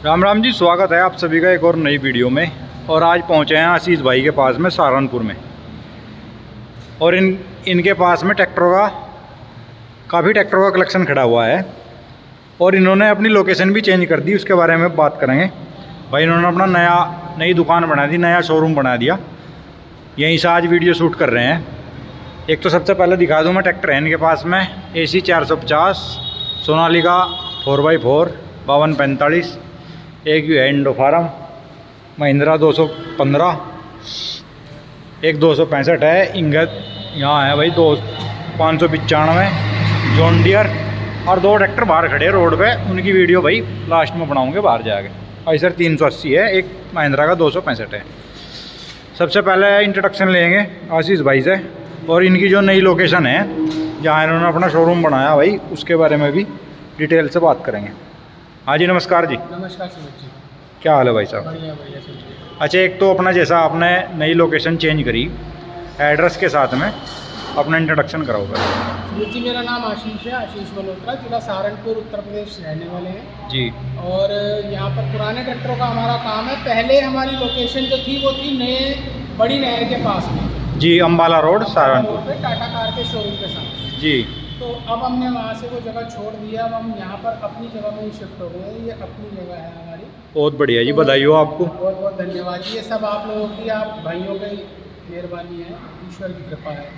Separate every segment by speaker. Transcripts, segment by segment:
Speaker 1: राम राम जी, स्वागत है आप सभी का एक और नई वीडियो में। और आज पहुंचे हैं आशीष भाई के पास में सहारनपुर में। और इनके पास में काफ़ी ट्रैक्टरों का कलेक्शन खड़ा हुआ है। और इन्होंने अपनी लोकेशन भी चेंज कर दी, उसके बारे में बात करेंगे। भाई इन्होंने अपना नई दुकान बना दी, नया शोरूम बना दिया। यहीं से आज वीडियो शूट कर रहे हैं। एक तो सबसे पहले दिखा दूँ मैं, ट्रैक्टर है इनके पास में AC 450, सोनालिका 4x4 5245, एक है इंडोफारम महिंद्रा 215, एक 265 है इंगत, यहाँ है भाई 595 जॉन डियर। और दो ट्रैक्टर बाहर खड़े हैं रोड पे, उनकी वीडियो भाई लास्ट में बनाऊंगे बाहर जाके। आइसर 380 है, एक महिंद्रा का 265 है। सबसे पहले इंट्रोडक्शन लेंगे आशीष भाई से, और इनकी जो नई लोकेशन है जहाँ इन्होंने अपना शोरूम बनाया भाई, उसके बारे में भी डिटेल से बात करेंगे। हाँ जी, नमस्कार जी।
Speaker 2: नमस्कार सुमित जी।
Speaker 1: क्या हाल है भाई साहब?
Speaker 2: बढ़िया बढ़िया सुमित जी।
Speaker 1: अच्छा, एक तो अपना जैसा आपने नई लोकेशन चेंज करी, एड्रेस के साथ में अपना इंट्रोडक्शन कराओ भाई।
Speaker 2: सुमित जी, मेरा नाम आशीष है, आशीष मल्होत्रा, जिला सहारनपुर उत्तर प्रदेश रहने वाले हैं
Speaker 1: जी।
Speaker 2: और यहाँ पर पुराने ट्रैक्टरों का हमारा काम है। पहले हमारी लोकेशन जो थी वो थी नए बड़ी नहर के पास में
Speaker 1: जी, अम्बाला रोड सहारनपुर
Speaker 2: पे, टाटा कार के शोरूम के साथ
Speaker 1: जी।
Speaker 2: तो अब हमने वहाँ से वो जगह छोड़ दिया। अब हम यहाँ पर अपनी जगह में ही शिफ्ट हो गए। ये अपनी जगह है हमारी।
Speaker 1: बहुत बढ़िया जी, बधाई हो आपको।
Speaker 2: बहुत बहुत धन्यवाद जी। ये सब आप लोगों की, आप भाइयों की मेहरबानी है, ईश्वर की कृपा है।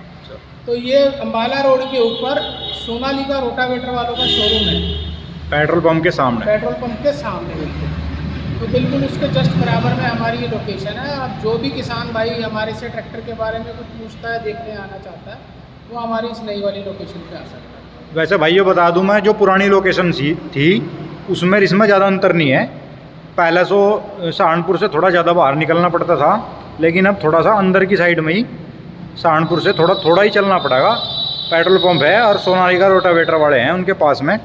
Speaker 2: तो ये अम्बाला रोड के ऊपर सोनालिका रोटावेटर वालों का शोरूम है,
Speaker 1: पेट्रोल पंप के सामने।
Speaker 2: पेट्रोल पंप के सामने बिल्कुल। तो बिल्कुल उसके जस्ट बराबर में हमारी ये लोकेशन है। अब जो भी किसान भाई हमारे से ट्रैक्टर के बारे में कुछ पूछता है, देखने आना चाहता है, वो हमारी इस नई वाली लोकेशन पे आ सकता है।
Speaker 1: वैसे भाई ये बता दूं, मैं जो पुरानी लोकेशन थी उसमें इसमें ज़्यादा अंतर नहीं है। पहले तो सहारनपुर से थोड़ा ज़्यादा बाहर निकलना पड़ता था, लेकिन अब थोड़ा सा अंदर की साइड में ही सहारनपुर से थोड़ा ही चलना पड़ेगा। पेट्रोल पंप है और सोनालिका रोटावेटर वाले हैं उनके पास में,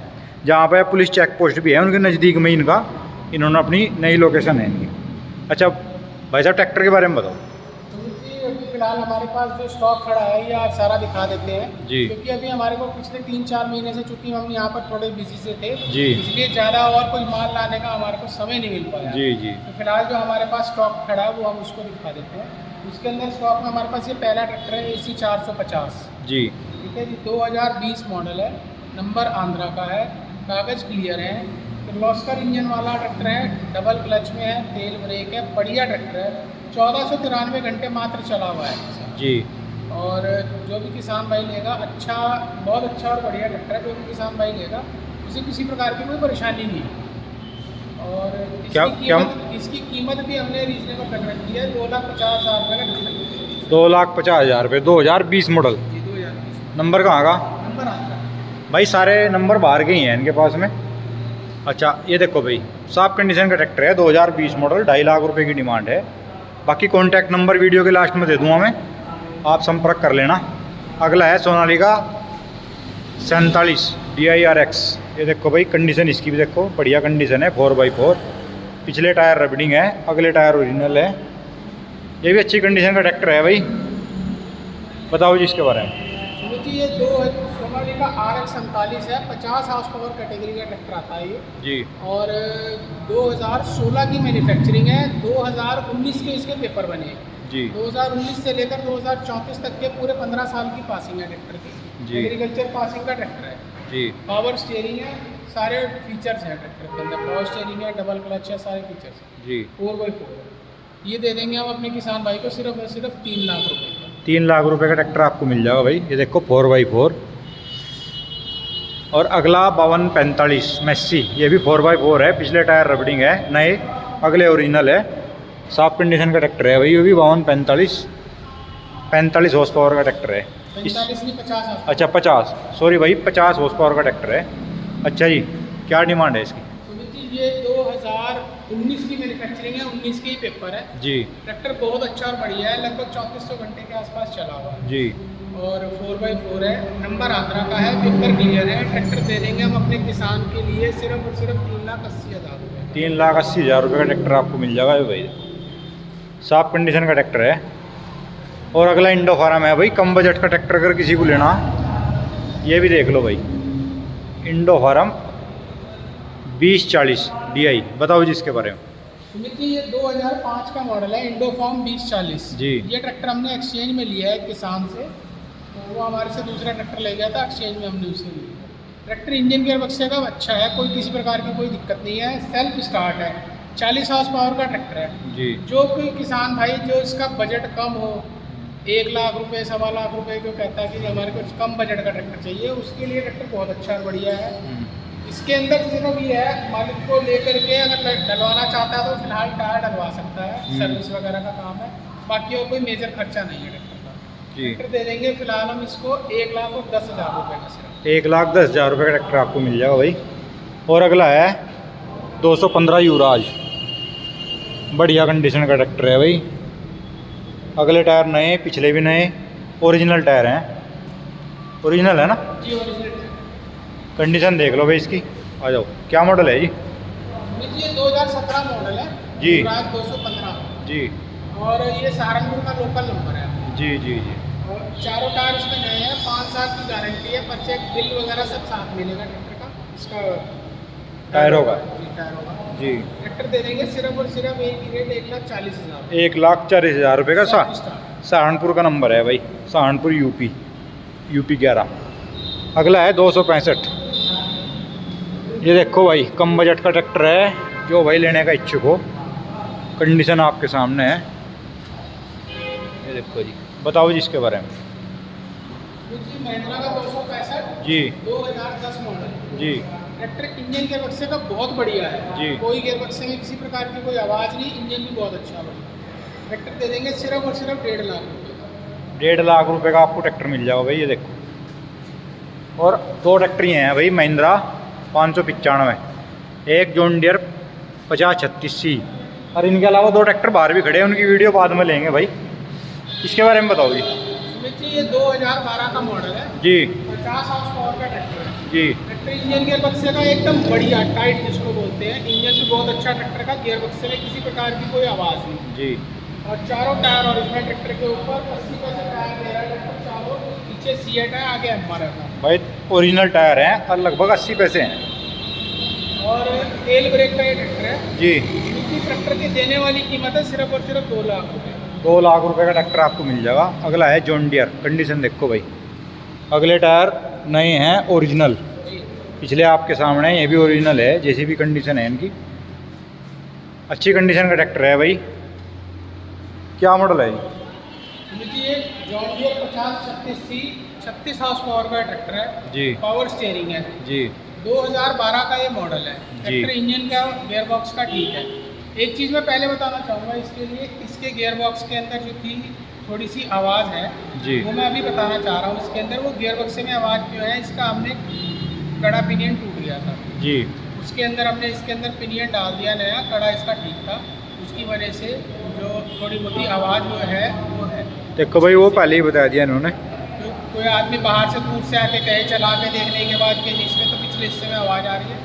Speaker 1: जहाँ पे पुलिस चेक पोस्ट भी है उनके नज़दीक में इन्होंने अपनी नई लोकेशन है इनकी। अच्छा भाई साहब, ट्रैक्टर के बारे में बताओ।
Speaker 2: अभी फिलहाल हमारे पास जो स्टॉक खड़ा है ये आज सारा दिखा देते हैं
Speaker 1: जी।
Speaker 2: क्योंकि अभी हमारे को पिछले 3-4 महीने से, चूंकि हम यहाँ पर थोड़े बिजी से थे
Speaker 1: जी,
Speaker 2: इसलिए ज़्यादा और कोई माल लाने का हमारे को समय नहीं मिल पाया।
Speaker 1: जी जी।
Speaker 2: तो फिलहाल जो हमारे पास स्टॉक खड़ा है वो हम उसको दिखा देते हैं। उसके अंदर स्टॉक में हमारे पास ये पहला ट्रैक्टर है AC 450
Speaker 1: जी।
Speaker 2: ठीक है जी। 2020 मॉडल है, नंबर आंध्रा का है, कागज़ क्लियर है, किर्लोस्कर इंजन वाला ट्रैक्टर है, डबल क्लच में है, तेल ब्रेक है, बढ़िया ट्रैक्टर है। 1493 घंटे मात्र चला हुआ है
Speaker 1: जी।
Speaker 2: और जो भी किसान भाई लेगा, अच्छा, बहुत अच्छा और बढ़िया ट्रैक्टर है। जो भी किसान भाई लेगा उसे किसी प्रकार की कोई परेशानी नहीं है। और इसकी कीमत भी हमने रीजनेबल रख रखी है, 2,50,000 रुपये का ट्रैक्टर।
Speaker 1: 2,50,000 रुपये, 2020 मॉडल।
Speaker 2: जी, 2020
Speaker 1: नंबर कहाँ का?
Speaker 2: नंबर आंध्रा।
Speaker 1: भाई सारे नंबर बाहर के ही हैं इनके पास में। अच्छा, ये देखो भाई, साफ कंडीशन का ट्रैक्टर है, 2020 मॉडल, 2.5 लाख रुपए की डिमांड है। बाकी कॉन्टैक्ट नंबर वीडियो के लास्ट में दे दूँगा मैं, आप संपर्क कर लेना। अगला है सोनालिका 47 DIRX। ये देखो भाई, कंडीशन इसकी भी देखो, बढ़िया कंडीशन है, 4x4। पिछले टायर रबडिंग है, अगले टायर ओरिजिनल है। ये भी अच्छी कंडीशन का ट्रैक्टर है भाई। बताओ जी इसके बारे में।
Speaker 2: सुमित जी, ये सोनालिका RX 47 है, 50 हाउस पावर कैटेगरी का ट्रैक्टर आता है ये
Speaker 1: जी।
Speaker 2: और 2016 की मैन्युफैक्चरिंग है। 2019 के इसके पेपर बने हैं
Speaker 1: जी।
Speaker 2: 2019 से लेकर 2034 तक के पूरे 15 साल की पासिंग है ट्रैक्टर की।
Speaker 1: जी।
Speaker 2: एग्रीकल्चर पासिंग का ट्रैक्टर है
Speaker 1: जी।
Speaker 2: पावर स्टीयरिंग है, सारे फीचर्स हैं ट्रैक्टर के अंदर। पावर स्टीयरिंग है, डबल क्लच है, सारे फीचर्स
Speaker 1: जी।
Speaker 2: 4x4 ये दे देंगे हम अपने किसान भाई को सिर्फ और सिर्फ 3 लाख रुपये का।
Speaker 1: 3 लाख रुपए का ट्रैक्टर आपको मिल जाएगा भाई। ये देखो 4x4। और अगला 5245 मैसी, ये भी 4x4 है, पिछले टायर रबडिंग है, नए, अगले ओरिजिनल है, साफ कंडीशन का ट्रैक्टर है भाई। ये भी 45 हॉर्स पावर का ट्रैक्टर है।
Speaker 2: 45 नहीं 50।
Speaker 1: अच्छा 50, सॉरी भाई, 50 हॉर्स पावर का ट्रैक्टर है। अच्छा जी, क्या डिमांड है इसकी?
Speaker 2: सुमित जी, ये 2019 की मैन्युफैक्चरिंग है, 19 के ही पेपर है
Speaker 1: जी।
Speaker 2: ट्रैक्टर बहुत अच्छा और बढ़िया है, लगभग 3400 घंटे के आसपास चला हुआ है
Speaker 1: जी।
Speaker 2: और 4x4 है, नंबर आंध्रा का है, पेपर क्लियर है। ट्रैक्टर दे देंगे हम अपने किसान के लिए सिर्फ और सिर्फ 3,80,000 रुपये।
Speaker 1: 3,80,000 रुपये का ट्रैक्टर आपको मिल जाएगा भाई, साफ कंडीशन का ट्रैक्टर है। और अगला इंडोफारम है भाई, कम बजट का ट्रैक्टर अगर किसी को लेना, ये भी देख लो भाई, इंडोफारम 2040 DI, बताओ जी इसके बारे में।
Speaker 2: सुमित जी, ये 2005 का मॉडल है, इंडोफॉर्म 2040
Speaker 1: जी।
Speaker 2: ये ट्रैक्टर हमने एक्सचेंज में लिया है किसान से, तो वो हमारे से दूसरा ट्रैक्टर ले गया था, एक्सचेंज में हमने उसे लिया। ट्रैक्टर इंजन गियर बक्से का अच्छा है, कोई किसी प्रकार की कोई दिक्कत नहीं है, सेल्फ स्टार्ट है, 40 हॉर्स पावर का ट्रैक्टर है
Speaker 1: जी।
Speaker 2: जो कोई किसान भाई जो इसका बजट कम हो, 1 लाख रुपए 1.25 लाख रुपए जो कहता है कि हमारे को कम बजट का ट्रैक्टर चाहिए, उसके लिए ट्रैक्टर बहुत अच्छा और बढ़िया है। इसके अंदर सिर्फ ये है, मालिक को लेकर के अगर डलवाना चाहता है तो फिलहाल टायर डलवा सकता है, सर्विस वगैरह का काम है, बाकी और कोई मेजर खर्चा नहीं है ट्रैक्टर का। ट्रैक्टर दे देंगे फिलहाल हम इसको 1,10,000 रुपये का सिर्फ।
Speaker 1: 1,10,000 रुपये का ट्रैक्टर आपको मिल जाएगा भाई। और अगला है 215 यूराज, बढ़िया कंडीशन का ट्रैक्टर है भाई। अगले टायर नए, पिछले भी नए, ओरिजिनल टायर हैं, ओरिजिनल है ना
Speaker 2: जी, ओरिजिनल
Speaker 1: कंडीशन देख लो भाई इसकी। आ जाओ, क्या मॉडल है जी?
Speaker 2: ये 2017 मॉडल है
Speaker 1: जी।
Speaker 2: युवराज 215
Speaker 1: जी
Speaker 2: और ये सहारनपुर का लोकल नंबर है।
Speaker 1: जी जी जी।
Speaker 2: और चारों टायर इसमें नए हैं, 5 साल की गारंटी है, पर चेक बिल वगैरह सब साथ मिलेगा ट्रैक्टर का। इसका
Speaker 1: टायरों का
Speaker 2: टायर होगा
Speaker 1: जी।
Speaker 2: ट्रैक्टर दे देंगे सिर्फ और सिर्फ एक ही रेट 1,40,000।
Speaker 1: 1,40,000 रुपये का
Speaker 2: स्टार।
Speaker 1: सहारनपुर का नंबर है भाई, सहारनपुर यूपी 11। अगला है 265। ये देखो भाई, कम बजट का ट्रैक्टर है, जो भाई लेने का इच्छुक हो, कंडीशन आपके सामने है। ये देखो जी, बताओ जी इसके बारे में।
Speaker 2: जी, महिंद्रा का 265
Speaker 1: जी
Speaker 2: 2010 model
Speaker 1: G
Speaker 2: tractor engine gear बक्से का बहुत बढ़िया है
Speaker 1: जी।
Speaker 2: कोई गियर बक्से में किसी प्रकार की कोई आवाज़ नहीं, इंजन भी बहुत अच्छा बढ़िया। ट्रैक्टर दे देंगे सिर्फ और सिर्फ 1.5 लाख रुपये का।
Speaker 1: 1.5 लाख रुपये का आपको ट्रैक्टर मिल जाएगा भाई। ये देखो, और 2 ट्रैक्टर ही हैं भाई महिंद्रा 595, एक जॉन डियर 5036C, और इनके अलावा 2 ट्रैक्टर बाहर भी खड़े हैं, उनकी वीडियो बाद में लेंगे भाई। इसके बारे में बताओ जी।
Speaker 2: सुमित जी, ये 2012 का मॉडल है
Speaker 1: जी
Speaker 2: 50 हॉर्स पावर का ट्रैक्टर है।
Speaker 1: जी
Speaker 2: ट्रैक्टर इंजन गियर बक्से का एकदम बढ़िया टाइट जिसको बोलते हैं, इंजन भी बहुत अच्छा ट्रैक्टर का, गियर बक्से में किसी प्रकार की कोई आवाज़ नहीं।
Speaker 1: जी।
Speaker 2: और चारों टायर ओरिजिनल ट्रैक्टर के ऊपर 80 पैसे टायर दे रहा है ट्रैक्टर, चारों पीछे सीएट है, आगे एम्बर है
Speaker 1: भाई, ओरिजिनल टायर हैं और लगभग 80 पैसे हैं।
Speaker 2: और तेल ब्रेक का ये ट्रैक्टर है
Speaker 1: जी।
Speaker 2: क्योंकि ट्रैक्टर की देने वाली कीमत है सिर्फ और सिर्फ 2 लाख रुपये।
Speaker 1: 2 लाख रुपए का ट्रैक्टर आपको मिल जाएगा। अगला है जॉन डियर, कंडीशन देखो भाई, अगले टायर नए हैं, ओरिजिनल,
Speaker 2: जी
Speaker 1: पिछले आपके सामने, ये भी ओरिजिनल है, जैसी भी कंडीशन है इनकी, अच्छी कंडीशन का ट्रैक्टर है भाई। क्या मॉडल है जी?
Speaker 2: देखिए, John Deere 5036C 36 horse power का ट्रैक्टर है
Speaker 1: जी
Speaker 2: पावर स्टीयरिंग है,
Speaker 1: जी
Speaker 2: 2012 का ये मॉडल है। ट्रैक्टर इंजन का गियर बॉक्स का ठीक है। एक चीज़ मैं पहले बताना चाहूँगा इसके लिए, इसके गियर बॉक्स के अंदर जो थी थोड़ी सी आवाज़ है
Speaker 1: जी।
Speaker 2: वो मैं अभी बताना चाह रहा हूँ। इसके अंदर वो गियर बक्से में आवाज़ क्यों है, इसका हमने कड़ा पिनियन टूट गया था,
Speaker 1: जी
Speaker 2: उसके अंदर हमने इसके अंदर पिनियन डाल दिया नया, कड़ा इसका ठीक था, उसकी वजह से जो थोड़ी मोटी आवाज़ जो है वो है।
Speaker 1: देखो भाई, वो पहले ही बता दिया इन्होंने।
Speaker 2: तो कोई आदमी बाहर से दूर से आके कहे, चला के देखने के बाद कि इसमें तो पिछले हिस्से में आवाज़ आ रही है,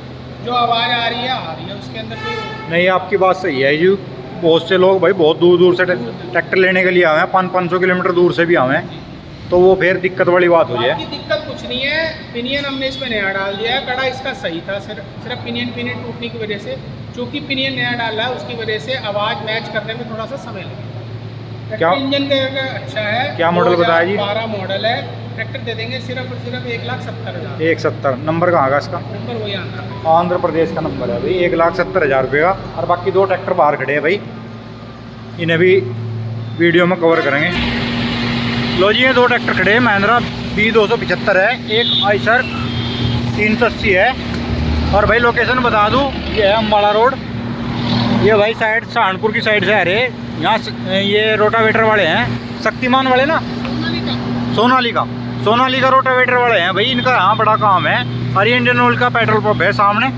Speaker 2: जो आवाज़ आ रही है उसके अंदर कोई
Speaker 1: नहीं, आपकी बात सही है जी। बहुत से लोग भाई बहुत दूर दूर से ट्रैक्टर लेने के लिए आए हैं, 500 किलोमीटर दूर से भी आए हैं, तो वो फिर दिक्कत वाली बात हो जाए।
Speaker 2: बाकी दिक्कत कुछ नहीं है, पिनियन हमने इसमें नया डाल दिया है, कड़ा इसका सही था, सिर्फ पिनियन टूटने की वजह से, चूँकि पिनियन नया डाला है उसकी वजह से आवाज़ मैच करने में थोड़ा सा समय लगेगा।
Speaker 1: क्या
Speaker 2: इंजन का अच्छा है।
Speaker 1: क्या मॉडल बताया जी?
Speaker 2: 12 मॉडल है। ट्रैक्टर दे देंगे सिर्फ और सिर्फ 1,70,000।
Speaker 1: 170 नंबर कहाँ का इसका?
Speaker 2: नंबर वही आंध्र है।
Speaker 1: आंध्र प्रदेश का नंबर है भाई। 1,70,000 रुपये का। और बाकी 2 ट्रैक्टर बाहर खड़े हैं भाई, इन्हें भी वीडियो में कवर करेंगे। लो जी, ये 2 ट्रैक्टर खड़े हैं, महिंद्रा B275 है, एक आइसर 380 है। और भाई लोकेशन बता दूँ, ये है अम्बाड़ा रोड, ये भाई साइड सहारनपुर की साइड से आ रहे। यहाँ ये रोटावेटर वाले हैं, शक्तिमान वाले ना, सोनालिका रोटावेटर वाले हैं भाई, इनका यहाँ बड़ा काम है। और ये इंडियन ऑयल का पेट्रोल पंप है सामने,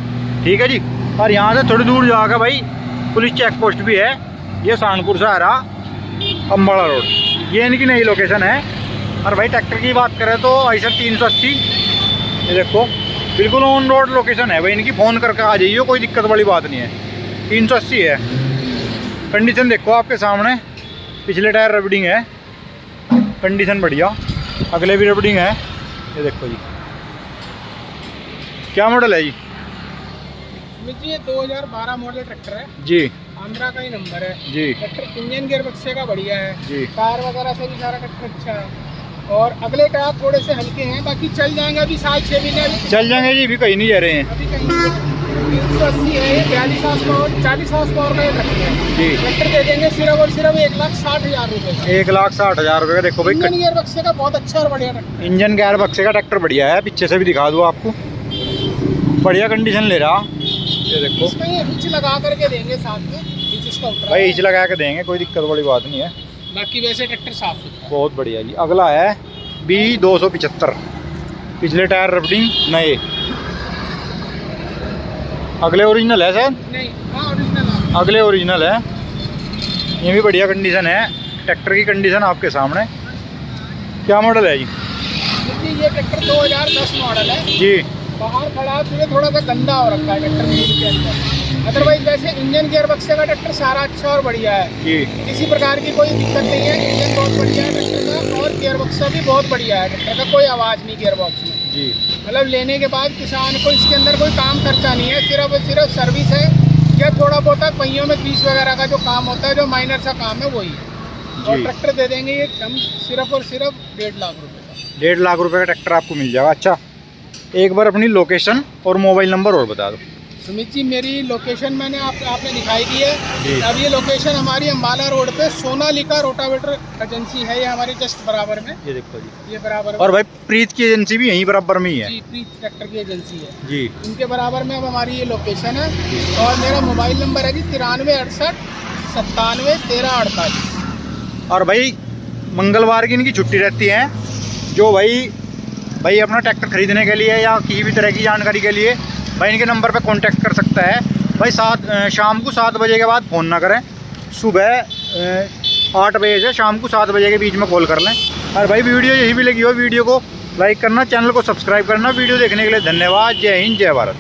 Speaker 1: ठीक है जी। और यहाँ से थोड़ी दूर जाकर भाई पुलिस चेक पोस्ट भी है। ये सहारनपुर से आ रहा अम्बाड़ा रोड, ये इनकी नई लोकेशन है। और भाई ट्रैक्टर की बात करें तो आइसर 380, ये देखो बिल्कुल ऑन रोड लोकेशन है भाई इनकी, फ़ोन करके आ जाइए, कोई दिक्कत वाली बात नहीं है। 380 है, कंडीशन देखो आपके सामने, पिछले टायर रबडिंग है, कंडीशन बढ़िया, अगले भी रबडिंग है। ये देखो जी, क्या मॉडल है जी?
Speaker 2: सुमित जी ये 2012 मॉडल ट्रैक्टर है,
Speaker 1: जी
Speaker 2: आंध्रा का ही नंबर है
Speaker 1: जी
Speaker 2: ट्रैक्टर। इंजन गियर बक्से का बढ़िया है
Speaker 1: जी।
Speaker 2: टायर वगैरह से भी सारा ट्रैक्टर अच्छा है और अगले टायर थोड़े से हल्के हैं, बाकी चल जाएंगे अभी 7-6 महीने अभी
Speaker 1: चल जाएंगे जी, भी कहीं नहीं जा रहे हैं।
Speaker 2: अभी कहीं 380 है ये, 42 हाउस पावर 40 हाउस पावर का ये ट्रैक्टर है
Speaker 1: जी।
Speaker 2: ट्रैक्टर दे देंगे सिर्फ और सिर्फ 1,60,000 रुपये का।
Speaker 1: 1,60,000 रुपये का। देखो भाई
Speaker 2: इंजन गियर बक्से का बहुत अच्छा और बढ़िया ट्रैक्टर।
Speaker 1: इंजन गियर बक्से का ट्रैक्टर बढ़िया है, पीछे से भी दिखा दूँ आपको, बढ़िया कंडीशन ले रहा। ये देखो
Speaker 2: इसमें ये हिच लगा करके देंगे साथ में, हिच इसका उतरा
Speaker 1: भाई,
Speaker 2: है।
Speaker 1: हिच लगा के देंगे, कोई दिक्कत वाली बात नहीं है।
Speaker 2: बाकी वैसे ट्रैक्टर साफ सुथरा।
Speaker 1: बहुत बढ़िया जी। अगला है B275, पिछले टायर रबडिंग नए, अगले ओरिजिनल है सर,
Speaker 2: नहीं हाँ ओरिजिनल है।
Speaker 1: अगले ओरिजिनल है। ये भी बढ़िया कंडीशन है, ट्रैक्टर की कंडीशन आपके सामने। क्या मॉडल है जी?
Speaker 2: देखिए ये ट्रैक्टर 2010 मॉडल है
Speaker 1: जी
Speaker 2: बाहर खड़ा है, पूरे थोड़ा सा गंदा हो रखा है ट्रैक्टर व्हील के अंदर। अदरवाइज वैसे इंजन गियर बक्से का ट्रैक्टर सारा अच्छा और बढ़िया है,
Speaker 1: जी
Speaker 2: किसी प्रकार की कोई दिक्कत नहीं है। इंजन बहुत बढ़िया है ट्रैक्टर का और गियर बक्सा भी बहुत बढ़िया है ट्रैक्टर का, कोई आवाज़ नहीं गियर बॉक्स में।
Speaker 1: जी।
Speaker 2: मतलब लेने के बाद किसान को इसके अंदर कोई काम खर्चा नहीं है, सिर्फ और सिर्फ सर्विस है या थोड़ा बहुत पहियों में ग्रीस वगैरह का जो काम होता है, जो माइनर सा काम है वही। और ट्रैक्टर दे देंगे ये हम सिर्फ और सिर्फ 1.5 लाख रुपये का।
Speaker 1: 1.5 लाख रुपये का ट्रैक्टर आपको मिल जाएगा। अच्छा, एक बार अपनी लोकेशन और मोबाइल नंबर और बता दो।
Speaker 2: सुमित जी मेरी लोकेशन मैंने आपने दिखाई दी
Speaker 1: जी।
Speaker 2: है। अब ये लोकेशन हमारी अम्बाला रोड पे सोनालिका रोटावेटर एजेंसी है, ये हमारी जस्ट बराबर में,
Speaker 1: ये देखो जी।
Speaker 2: ये बराबर
Speaker 1: और भाई प्रीत की एजेंसी भी यहीं बराबर में ही है
Speaker 2: जी, प्रीत ट्रैक्टर की एजेंसी है
Speaker 1: जी।
Speaker 2: इनके बराबर में अब हमारी ये लोकेशन है। और मेरा मोबाइल नंबर है जी 9368 97 13 48।
Speaker 1: और भाई मंगलवार की इनकी छुट्टी रहती है। जो भाई अपना ट्रैक्टर खरीदने के लिए या किसी भी तरह की जानकारी के लिए भाई इनके नंबर पे कांटेक्ट कर सकता है। भाई शाम को 7 बजे के बाद फ़ोन ना करें, सुबह 8 बजे से शाम को 7 बजे के बीच में कॉल कर लें। और भाई वीडियो यही भी लगी हो, वीडियो को लाइक करना, चैनल को सब्सक्राइब करना। वीडियो देखने के लिए धन्यवाद। जय हिंद, जय भारत।